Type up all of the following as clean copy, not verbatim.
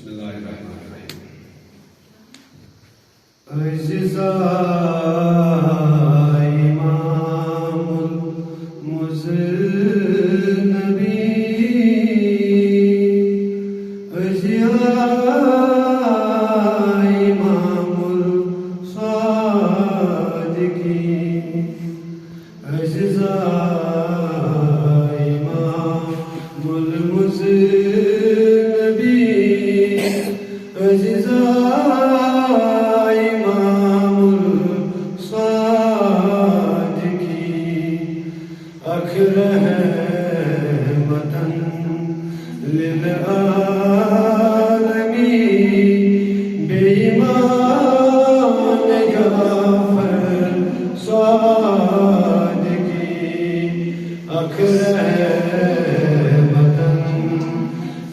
Bismillahirrahmanirrahim. Aziza İmamul Muzinnebi, Aziza İmamul Sadiki, Aziza İmamul Muzinnebi, Aziza رحمتاً للعالمين بإمام جعفر صادقي رحمتاً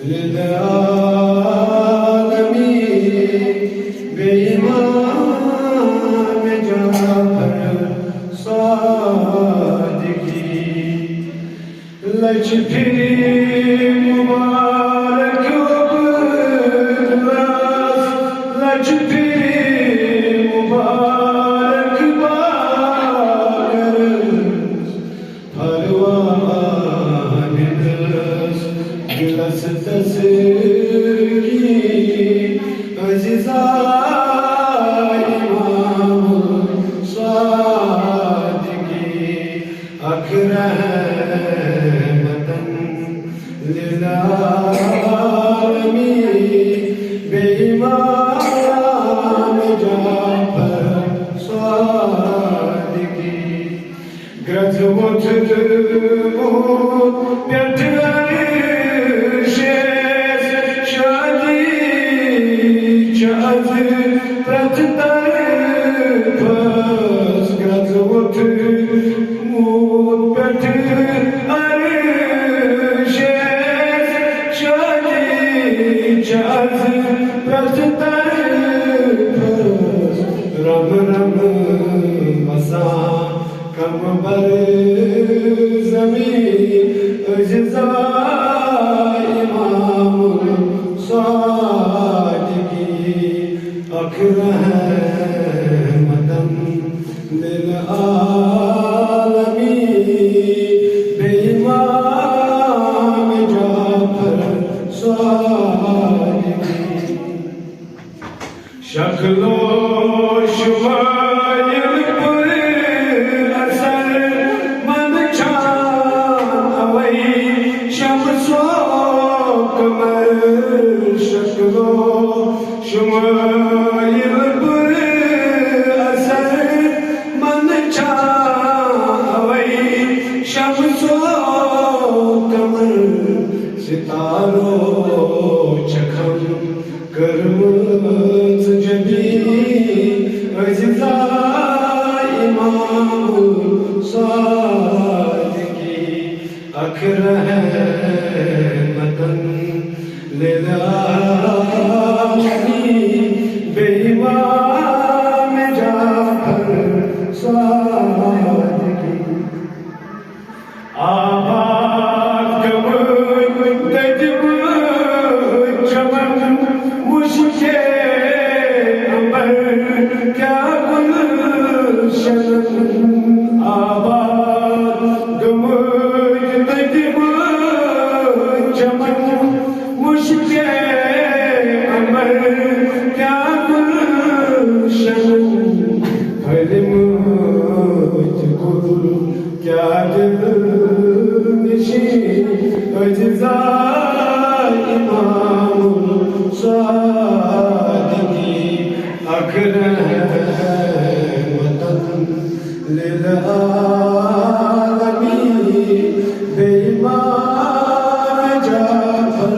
للعالمين بإمام جعفر صادقي لجبري مبارك وبالراس لجبري مبارك باكرس پروان دس جلس تسری عزیزا امام صادقی للعالمين بإمام جعفر صادقي غزوة الموت بتعيشس شادي جاز بتطرفس غزوة الموت بتعيشس جاز بتطرفس رب رب مساء کم بر زمین اجزا امام صادقی رحمتاً للعالمین بإمام جعفر صادقی شکل و شمایل پر اثر من چاند اوی شمس و قمر شکل و شمایل پر اثر من چاند اوی شمس و قمر ستاروں چکھم کرمز جبی عزیزا امام صادقی رحمتاً للعالمین بإمام جعفر صادقی آباد کمن تجب چمن مشکے امبر کیا گلشن آباد کمن تجب چمن مشکے امبر کیا گلشن پھر مجھ گل کیا دل نشین اجزا امام صادقی رحمتاً للعالمین بإمام جعفر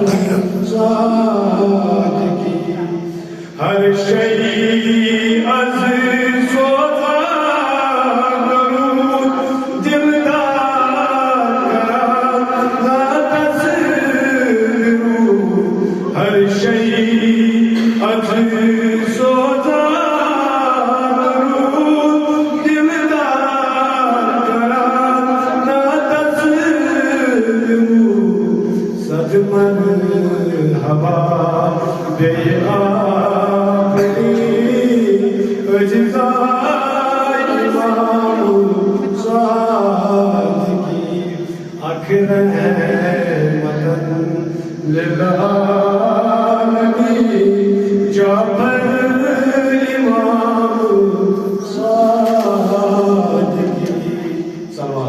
صادقی ہر شئی از مرحبا بے آخری اجزائے امام صادقی آخر رحمتاً للعالمین جعفر امام